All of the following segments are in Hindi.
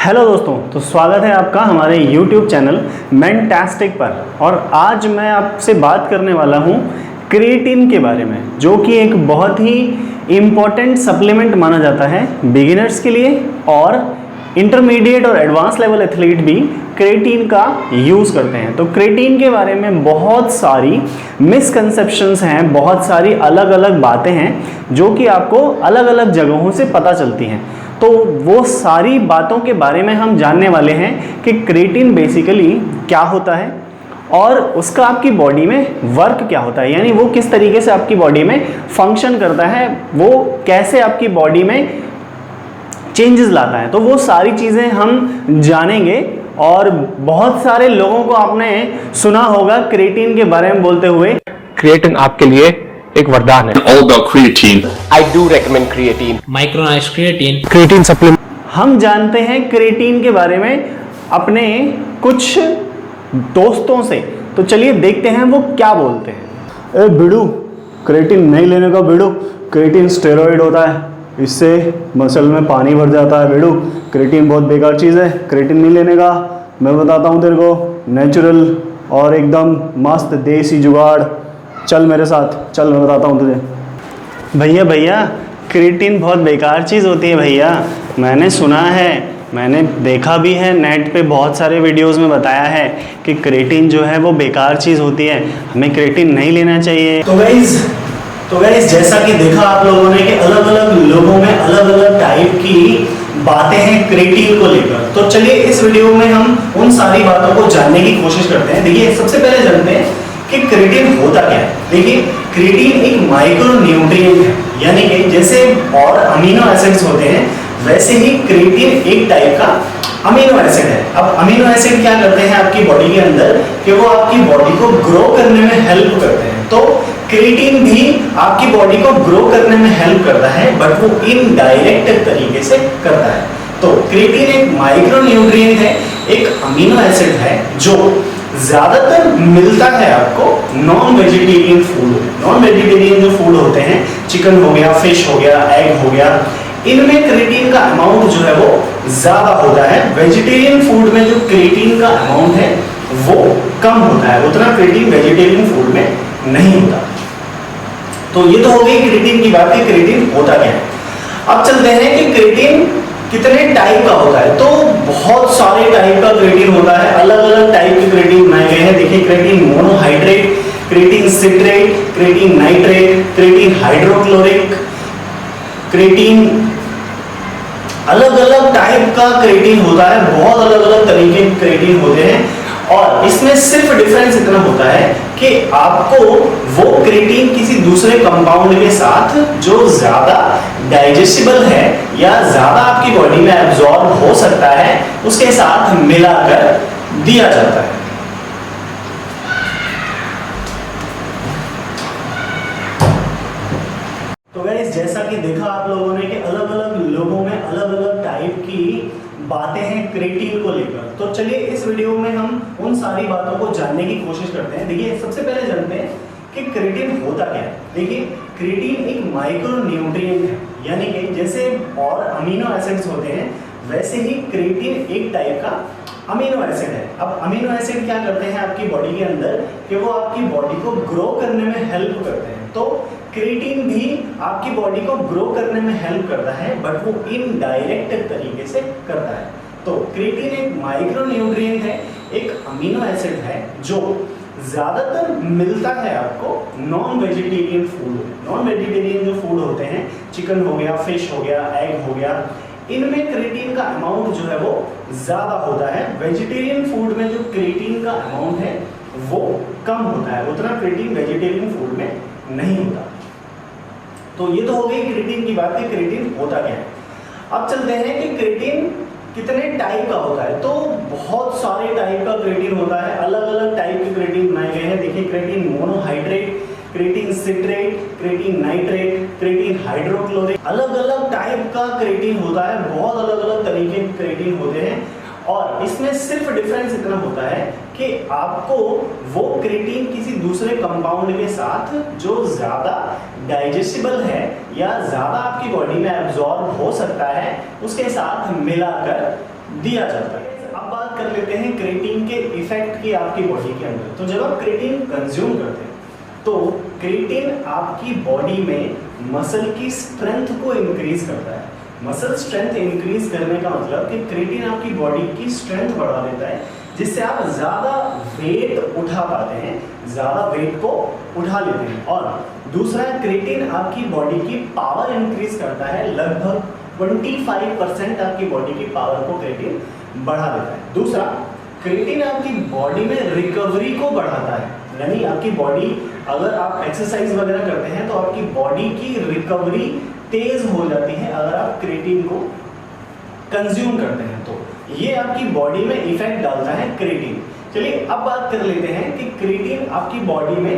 हेलो दोस्तों, तो स्वागत है आपका हमारे YouTube चैनल मेंटास्टिक पर। और आज मैं आपसे बात करने वाला हूँ क्रिएटिन के बारे में, जो कि एक बहुत ही इम्पॉर्टेंट सप्लीमेंट माना जाता है बिगिनर्स के लिए। और इंटरमीडिएट और एडवांस लेवल एथलीट भी क्रिएटिन का यूज़ करते हैं। तो क्रिएटिन के बारे में बहुत सारी मिसकंसेप्शंस हैं, बहुत सारी अलग अलग बातें हैं जो कि आपको अलग अलग जगहों से पता चलती हैं। तो वो सारी बातों के बारे में हम जानने वाले हैं कि क्रिएटिन बेसिकली क्या होता है और उसका आपकी बॉडी में वर्क क्या होता है, यानी वो किस तरीके से आपकी बॉडी में फंक्शन करता है, वो कैसे आपकी बॉडी में चेंजेस लाता है। तो वो सारी चीज़ें हम जानेंगे। और बहुत सारे लोगों को आपने सुना होगा क्रिएटिन के बारे में बोलते हुए, क्रिएटिन आपके लिए एक वरदान है। All about creatine. I do recommend creatine. Micronised creatine creatine supplement. हम जानते हैं क्रिएटिन के बारे में अपने कुछ दोस्तों से। तो चलिए देखते हैं वो क्या बोलते हैं। ए बिडू, क्रिएटिन नहीं लेने का बिडू, क्रिएटिन स्टेरॉइड होता है, इससे मसल में पानी भर जाता है। बिडू, क्रिएटिन बहुत बेकार चीज़ है, क्रिएटिन नहीं लेने का। मैं बताता हूँ तेरे को, नेचुरल और एकदम मस्त देसी जुगाड़, चल मेरे साथ, चल मैं बताता हूँ तुझे। भैया क्रिएटिन बहुत बेकार चीज़ होती है भैया, मैंने सुना है, मैंने देखा भी है, नेट पे बहुत सारे वीडियोस में बताया है कि क्रिएटिन जो है वो बेकार चीज़ होती है, हमें क्रिएटिन नहीं लेना चाहिए। तो गाइस जैसा कि देखा आप लोगों ने कि अलग अलग लोगों में अलग अलग टाइप की बातें हैं क्रिएटिन को लेकर। तो चलिए इस वीडियो में हम उन सारी बातों को जानने की कोशिश करते हैं। देखिए, सबसे पहले जानते हैं कि क्रिएटिन होता क्या है। देखिए, क्रिएटिन एक माइक्रो न्यूट्रिएंट है, यानी कि जैसे और अमीनो एसिड्स होते हैं वैसे ही क्रिएटिन एक टाइप का अमीनो एसिड है। अब अमीनो एसिड क्या करते हैं आपकी बॉडी के अंदर कि वो आपकी बॉडी को ग्रो करने में हेल्प करते हैं। तो क्रिएटिन भी आपकी बॉडी को ग्रो करने में हेल्प करता है, बट वो इनडायरेक्ट तरीके से करता है। तो क्रिएटिन एक माइक्रो न्यूट्रिएंट है, एक अमीनो एसिड है जो ज्यादातर मिलता है आपको नॉन वेजिटेरियन फूड में। नॉन वेजिटेरियन जो फूड होते हैं, चिकन हो गया, फिश हो गया, एग हो गया, इनमें क्रिएटिन का अमाउंट जो है वो ज्यादा होता है। वेजिटेरियन फूड में जो क्रिएटिन का अमाउंट है वो कम होता है, उतना क्रिएटिन वेजिटेरियन फूड में नहीं होता। तो ये तो हो गई क्रिएटिन की बात कि क्रिएटिन होता क्या है। अब चलते हैं कि क्रिएटिन कितने टाइप का होता है। तो बहुत सारे टाइप का क्रिएटिन होता है, अलग अलग टाइप के क्रिएटिन बनाए गए हैं। देखिए, creatine monohydrate, creatine citrate, creatine nitrate, creatine hydrochloric, creatine, अलग अलग टाइप का क्रिएटिन होता है, बहुत अलग अलग तरीके के क्रिएटिन होते हैं। और इसमें सिर्फ डिफरेंस इतना होता है कि आपको वो क्रिएटिन किसी दूसरे कंपाउंड के साथ जो ज्यादा डाइजेस्टिबल है या ज्यादा आपकी बॉडी में एब्जॉर्ब हो सकता है उसके साथ मिलाकर दिया जाता है। तो गाइस, जैसा कि देखा आप लोगों ने कि अलग अलग लोगों में अलग अलग टाइप की बातें हैं क्रिएटिन को लेकर। तो चलिए इस वीडियो में हम उन सारी बातों को जानने की कोशिश करते हैं। देखिए, सबसे पहले जानते हैं कि क्रिएटिन होता क्या है। देखिए, क्रिएटिन एक माइक्रो न्यूट्रिएंट है, यानी कि जैसे और अमीनो एसिड्स होते हैं वैसे ही क्रिएटिन एक टाइप का अमीनो एसिड है। अब अमीनो एसिड क्या करते हैं आपकी बॉडी के अंदर कि वो आपकी बॉडी को ग्रो करने में हेल्प करते हैं। तो क्रिएटिन भी आपकी बॉडी को ग्रो करने में हेल्प करता है, बट वो इनडायरेक्ट तरीके से करता है। तो क्रिएटिन एक माइक्रो न्यूट्रिएंट है, एक अमीनो एसिड है जो ज्यादातर मिलता है आपको नॉन वेजिटेरियन फूड में। नॉन वेजिटेरियन जो फूड होते हैं, चिकन हो गया, फिश हो गया, एग हो गया, इनमें क्रिएटिन का अमाउंट जो है वो ज्यादा होता है। वेजिटेरियन फूड में जो क्रिएटिन का अमाउंट है वो कम होता है, उतना क्रिएटिन वेजिटेरियन फूड में नहीं होता। तो ये तो हो गई क्रिएटिन की बात कि क्रिएटिन होता क्या है। अब चलते हैं कि क्रिएटिन कितने टाइप का होता है। तो बहुत सारे टाइप का क्रिएटिन होता है, अलग अलग टाइप के क्रिएटिन बनाए गए हैं। देखिए, creatine monohydrate, creatine citrate, creatine nitrate, creatine hydrochloric, अलग अलग टाइप का क्रिएटिन होता है, बहुत अलग अलग तरीके के क्रिएटिन होते हैं। और इसमें सिर्फ डिफरेंस इतना होता है कि आपको वो क्रिएटिन किसी दूसरे कंपाउंड के साथ जो ज्यादा डाइजेस्टिबल है या ज्यादा आपकी बॉडी में एब्जॉर्ब हो सकता है उसके साथ मिलाकर दिया जाता है। अब बात कर लेते हैं क्रिएटिन के इफेक्ट की आपकी बॉडी के अंदर। तो जब आप क्रिएटिन कंज्यूम करते हैं तो क्रिएटिन आपकी बॉडी में मसल की स्ट्रेंथ को इंक्रीज करता है। मसल स्ट्रेंथ इंक्रीज करने का मतलब कि क्रिएटिन आपकी बॉडी की स्ट्रेंथ बढ़ा देता है, जिससे आप ज्यादा वेट उठा पाते हैं, ज्यादा वेट को उठा लेते हैं। और दूसरा, क्रिएटिन आपकी बॉडी की पावर इंक्रीज करता है, लगभग 25% आपकी बॉडी की पावर को क्रिएटिन बढ़ा देता है। दूसरा, क्रिएटिन आपकी बॉडी में रिकवरी को बढ़ाता है, यानी आपकी बॉडी, अगर आप एक्सरसाइज वगैरह करते हैं तो आपकी बॉडी की रिकवरी तेज हो जाती है अगर आप क्रिएटिन को कंज्यूम करते हैं। तो ये आपकी बॉडी में इफेक्ट डालता है क्रिएटिन। चलिए अब बात कर लेते हैं कि क्रिएटिन आपकी बॉडी में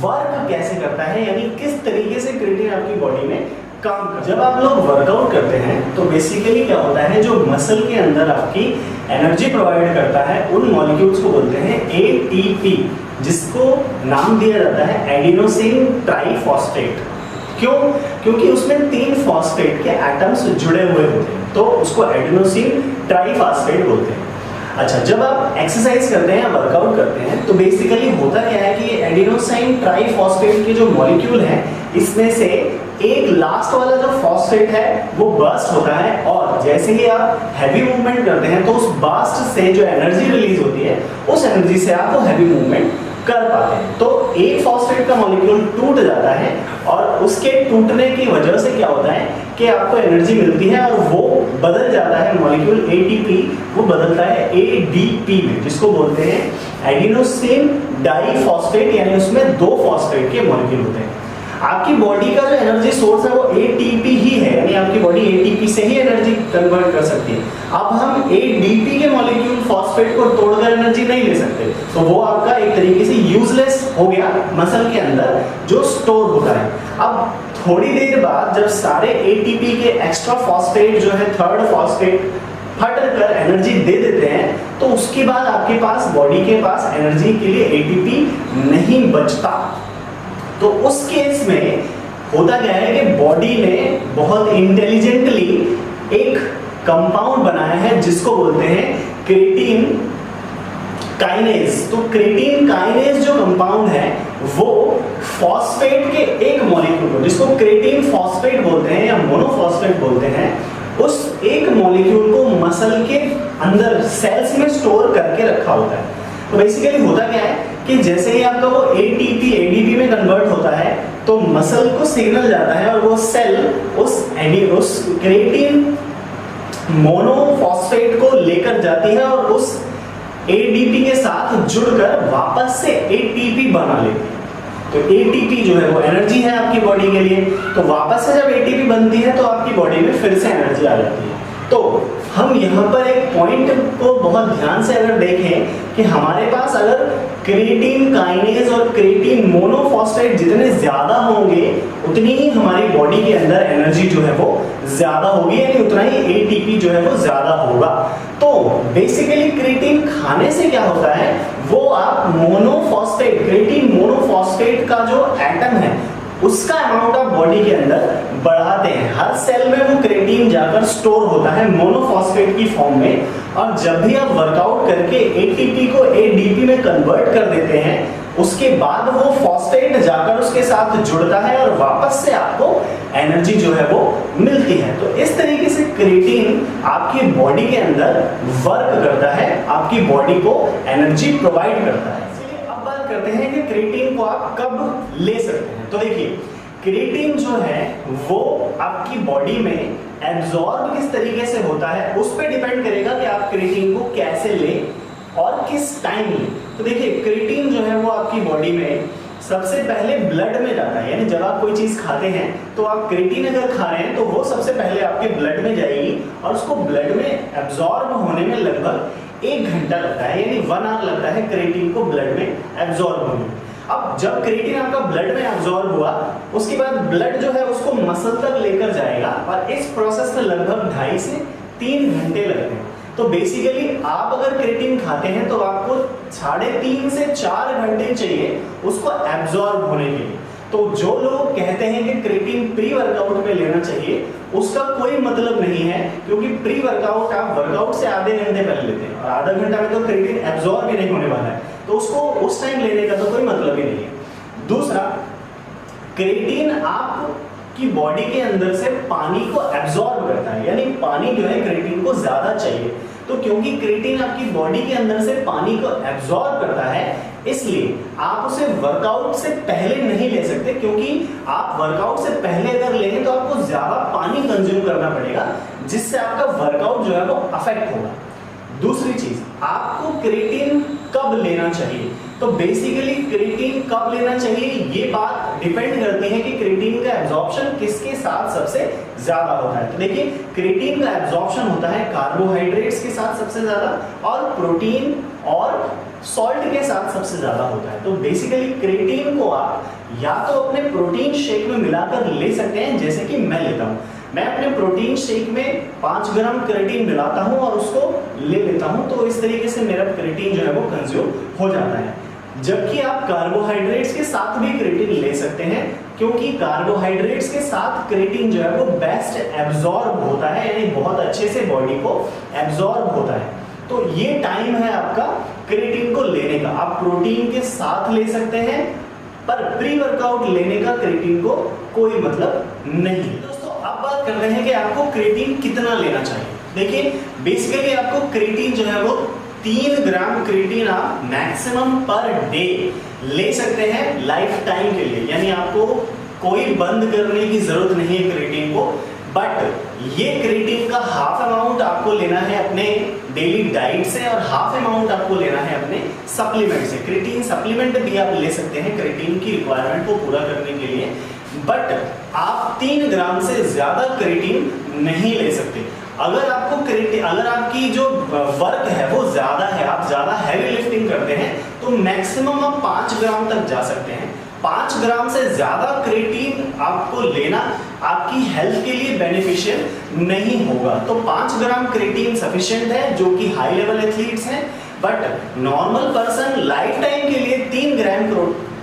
वर्क कैसे करता है, यानी किस तरीके से क्रिएटिन आपकी बॉडी में काम करता है। जब आप लोग वर्कआउट करते हैं तो बेसिकली क्या होता है, जो मसल के अंदर आपकी एनर्जी प्रोवाइड करता है उन मॉलिक्यूल्स को बोलते हैं एटीपी, जिसको नाम दिया जाता है एडिनोसिन ट्राइफॉस्फेट। क्यों? क्योंकि उसमें 3 फॉस्फेट के एटम्स जुड़े हुए होते हैं, तो उसको एडिनोसिन ट्राइफॉस्फेट बोलते हैं। अच्छा, जब आप एक्सरसाइज करते हैं या वर्कआउट करते हैं तो बेसिकली होता क्या है कि ये एडिनोसिन ट्राइफॉस्फेट के जो मॉलिक्यूल हैं इसमें से एक लास्ट वाला जो फॉस्फेट है वो बर्स्ट होता है, और जैसे ही आप हैवी मूवमेंट करते हैं तो उस बर्स्ट से जो एनर्जी रिलीज होती है उस एनर्जी से आप वो हैवी मूवमेंट कर पाते हैं। तो एक फॉस्फेट का मॉलिक्यूल टूट जाता है और उसके टूटने की वजह से क्या होता है कि आपको एनर्जी मिलती है और वो बदल जाता है मॉलिक्यूल एटीपी, वो बदलता है एडीपी में, जिसको बोलते हैं एडिनोसिन डाइफॉस्फेट, यानी उसमें 2 फॉस्फेट के मॉलिक्यूल होते हैं। आपकी बॉडी का जो एनर्जी सोर्स है वो एटीपी ही है, यानी आपकी बॉडी एटीपी से ही एनर्जी कन्वर्ट कर सकती है। अब हम एडीपी के मॉलिक्यूल फॉस्फेट को तोड़कर एनर्जी नहीं ले सकते, तो वो आपका एक तरीके से यूजलेस हो गया मसल के अंदर जो स्टोर होता है। अब थोड़ी देर बाद जब सारे एटीपी के एक्स्ट्रा फॉस्फेट जो है, 3rd फॉस्फेट फट कर एनर्जी दे देते हैं, तो उसके बाद आपके पास बॉडी के पास एनर्जी के लिए एटीपी नहीं बचता। तो उस केस में होता क्या है कि बॉडी ने बहुत इंटेलिजेंटली एक कंपाउंड बनाया है जिसको बोलते हैं क्रिएटिन काइनेज। तो क्रिएटिन काइनेज जो कंपाउंड है वो फॉस्फेट के एक मॉलिक्यूल को, जिसको क्रिएटिन फॉस्फेट बोलते हैं या मोनोफॉस्फेट बोलते हैं, उस एक मॉलिक्यूल को मसल के अंदर सेल्स में स्टोर करके रखा होता है। तो बेसिकली होता क्या है कि जैसे ही आपका वो एटीपी एडीपी में कन्वर्ट होता है तो मसल को सिग्नल जाता है और वो सेल उस क्रिएटिन मोनोफॉस्फेट को लेकर जाती है और उस एडीपी के साथ जुड़कर वापस से एटीपी बना लेती है। तो एटीपी जो है वो एनर्जी है आपकी बॉडी के लिए, तो वापस से जब एटीपी बनती है तो आपकी बॉडी में फिर से एनर्जी आ जाती है। तो हम यहाँ पर एक पॉइंट को बहुत ध्यान से अगर देखें कि हमारे पास अगर क्रिएटिन काइनेज और क्रिएटिन मोनोफॉस्फेट जितने ज्यादा होंगे उतनी ही हमारी बॉडी के अंदर एनर्जी जो है वो ज्यादा होगी, यानी उतना ही एटीपी जो है वो ज्यादा होगा। तो बेसिकली क्रिएटिन खाने से क्या होता है, वो आप मोनोफॉस्फेट, क्रिएटिन मोनोफॉस्फेट का जो एटम है उसका अमाउंट आप बॉडी के अंदर बढ़ाते हैं। हर सेल में वो क्रिएटिन जाकर स्टोर होता है मोनोफॉस्फेट की फॉर्म में, और जब भी आप वर्कआउट करके एटीपी को एडीपी में कन्वर्ट कर देते हैं उसके बाद वो फॉस्फेट जाकर उसके साथ जुड़ता है और वापस से आपको एनर्जी जो है वो मिलती है। तो इस तरीके से क्रिएटिन आपकी बॉडी के अंदर वर्क करता है, आपकी बॉडी को एनर्जी प्रोवाइड करता है। करते हैं कि क्रिएटिन को आप कब ले सकते हैं। तो देखिए, क्रिएटिन जो है वो आपकी बॉडी में एब्जॉर्ब किस तरीके से होता है उस पर डिपेंड करेगा कि आप क्रिएटिन को कैसे लें और किस टाइम लें। तो देखिए, क्रिएटिन जो है वो आपकी बॉडी में सबसे पहले ब्लड में जाता है, यानी जब आप कोई चीज खाते हैं तो आप क्रिएटिन अगर खा रहे हैं तो वो सबसे पहले आपके ब्लड में जाएगी और उसको ब्लड में एब्जॉर्ब होने में लगभग 1 घंटा लगता है, यानी 1 आवर लगता है क्रिएटिन को ब्लड में एब्जॉर्ब होने में। अब जब क्रिएटिन आपका ब्लड में एब्जॉर्ब हुआ उसके बाद ब्लड जो है उसको मसल तक लेकर जाएगा और इस प्रोसेस में लगभग 2.5 से 3 घंटे लगते हैं। तो बेसिकली आप अगर क्रिएटिन खाते हैं तो आपको 3.5 से 4 घंटे चाहिए उसको एब्जॉर्ब होने के लिए। तो जो लोग कहते हैं कि क्रिएटिन प्री वर्कआउट में लेना चाहिए, उसका कोई मतलब नहीं है, क्योंकि प्री वर्कआउट आप वर्कआउट से आधे घंटे पहले लेते हैं और आधा घंटा में तो क्रिएटिन एब्जॉर्ब ही नहीं होने वाला है, तो उसको उस टाइम लेने का तो कोई मतलब ही नहीं है। दूसरा, क्रिएटिन आपकी बॉडी के अंदर से पानी को एब्जॉर्ब करता है, यानी पानी जो है क्रिएटिन को ज्यादा चाहिए। तो क्योंकि क्रिएटिन आपकी बॉडी के अंदर से पानी को एब्जॉर्ब करता है, इसलिए आप उसे वर्कआउट से पहले नहीं ले सकते, क्योंकि आप वर्कआउट से पहले अगर लेंगे तो आपको ज्यादा पानी कंज्यूम करना पड़ेगा, जिससे आपका वर्कआउट जो है वो अफेक्ट होगा। दूसरी चीज, आपको क्रिएटिन कब लेना चाहिए? तो बेसिकली क्रिएटिन कब लेना चाहिए ये बात डिपेंड करती है कि क्रिएटिन का एब्जॉर्प्शन किसके साथ सबसे ज्यादा होता है। तो देखिए, क्रिएटिन का एब्जॉर्प्शन होता है कार्बोहाइड्रेट्स के साथ सबसे ज्यादा और प्रोटीन और सॉल्ट के साथ सबसे ज्यादा होता है। तो बेसिकली क्रिएटिन को आप या तो अपने प्रोटीन शेक में मिलाकर ले सकते हैं, जैसे कि मैं लेता हूं। मैं अपने प्रोटीन शेक में 5 ग्राम क्रिएटिन मिलाता हूं और उसको ले लेता हूं, तो इस तरीके से मेरा क्रिएटिन जो है वो कंज्यूम हो जाता है। जबकि आप कार्बोहाइड्रेट्स के साथ भी क्रिएटिन ले सकते हैं, क्योंकि कार्बोहाइड्रेट्स के साथ क्रिएटिन जो है वो बेस्ट एब्जॉर्ब होता है, यानी बहुत अच्छे से बॉडी को एब्जॉर्ब होता है। तो ये टाइम है आपका क्रिएटिन को लेने का। आप प्रोटीन के साथ ले सकते हैं, पर प्री वर्कआउट लेने का क्रिएटिन को कोई मतलब नहीं। दोस्तों, अब बात कर रहे हैं कि आपको क्रिएटिन कितना लेना चाहिए। देखिए, बेसिकली आपको क्रिएटिन जो है वो 3 ग्राम क्रिएटिन आप मैक्सिमम पर डे ले सकते हैं लाइफ टाइम के लिए, यानी आपको कोई बंद करने की जरूरत नहीं है क्रिएटिन को। बट ये क्रिएटिन का हाफ अमाउंट आपको लेना है अपने डेली डाइट से और हाफ अमाउंट आपको लेना है अपने सप्लीमेंट से। क्रिएटिन सप्लीमेंट भी आप ले सकते हैं क्रिएटिन की रिक्वायरमेंट को पूरा करने के लिए, बट आप 3 ग्राम से ज्यादा क्रिएटिन नहीं ले सकते। अगर आपको क्रिएटिन, अगर आपकी जो वर्क है वो ज्यादा है, आप ज्यादा हैवी लिफ्टिंग करते हैं, तो मैक्सिमम आप 5 ग्राम तक जा सकते हैं। 5 ग्राम से ज्यादा क्रिएटिन आपको लेना आपकी हेल्थ के लिए बेनिफिशियल नहीं होगा। तो 5 ग्राम क्रिएटिन सफिशिएंट है जो कि हाई लेवल एथलीट्स हैं, but normal person life time के लिए 3 ग्राम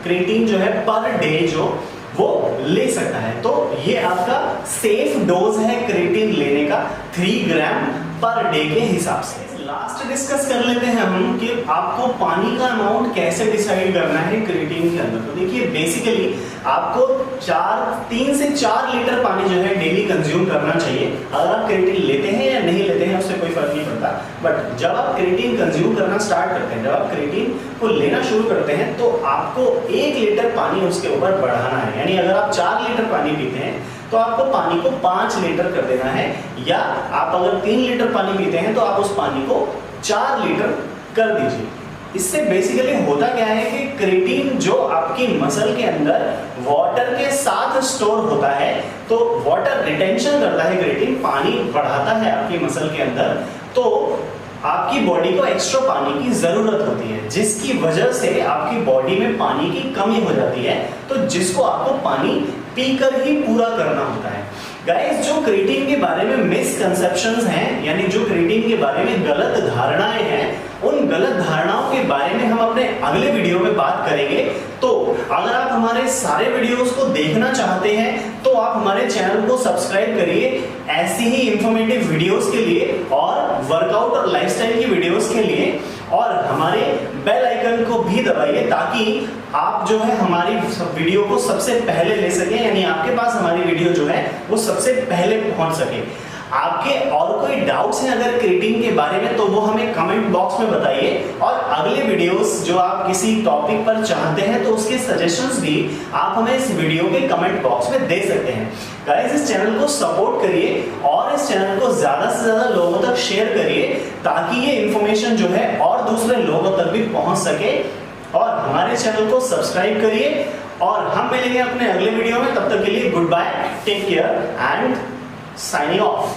क्रिएटिन जो है पर डे जो वो ले सकता है। तो ये आपका सेफ डोज है क्रिएटिन लेने का 3 ग्राम पर डे के हिसाब से। लास्ट डिस्कस कर लेते हैं हम कि आपको पानी का अमाउंट कैसे डिसाइड करना है क्रिएटिन के अंदर। तो देखिए, बेसिकली आपको 3 से 4 लीटर पानी जो है डेली कंज्यूम करना चाहिए। अगर आप क्रिएटिन लेते हैं या नहीं लेते हैं उससे कोई फर्क नहीं पड़ता, बट जब आप क्रिएटिन कंज्यूम करना स्टार्ट करते हैं, जब आप क्रिएटिन को लेना शुरू करते हैं, तो आपको 1 लीटर पानी उसके ऊपर बढ़ाना है। यानी अगर आप 4 लीटर पानी पीते हैं तो आपको पानी को 5 लीटर कर देना है, या आप अगर 3 लीटर पानी पीते हैं तो आप उस पानी को 4 लीटर कर दीजिए। इससे बेसिकली होता क्या है कि क्रिएटिन जो आपकी मसल के अंदर वाटर के साथ स्टोर होता है, तो वाटर रिटेंशन करता है क्रिएटिन, पानी बढ़ाता है आपकी मसल के अंदर, तो आपकी बॉडी को एक्स्ट्रा पानी की जरूरत होती है, जिसकी वजह से आपकी बॉडी में पानी की कमी हो जाती है, तो जिसको आपको पानी पीकर ही पूरा करना होता है। गाइस, जो क्रिएटिन के बारे में मिसकंसेप्शंस हैं, यानी जो क्रिएटिन के बारे में गलत धारणाएं हैं, उन गलत धारणाओं के बारे में हम अपने अगले वीडियो में बात करेंगे। तो अगर आप हमारे सारे वीडियोस को देखना चाहते हैं तो आप हमारे चैनल को सब्सक्राइब करिए ऐसी ही इंफॉर्मेटिव वीडियोस के लिए और वर्कआउट और लाइफस्टाइल की वीडियोस के लिए, और हमारे बेल आइकन को भी दबाइए ताकि आप जो है हमारी वीडियो को सबसे पहले ले सकें, यानी आपके पास हमारी वीडियो जो है वो सबसे पहले पहुंच सके। आपके और कोई डाउट्स हैं अगर क्रिएटिन के बारे में, तो वो हमें कमेंट बॉक्स में बताइए, और अगले वीडियोस जो आप किसी टॉपिक पर चाहते हैं तो उसके सजेशंस भी आप हमें इस वीडियो के कमेंट बॉक्स में दे सकते हैं। गाइस, इस चैनल को सपोर्ट करिए और इस चैनल को ज्यादा से ज्यादा लोगों तक शेयर करिए, ताकि ये इंफॉर्मेशन जो है और दूसरे लोगों तक भी पहुंच सके, और हमारे चैनल को सब्सक्राइब करिए, और हम मिलेंगे अपने अगले वीडियो में। तब तक के लिए goodbye, take care and signing off.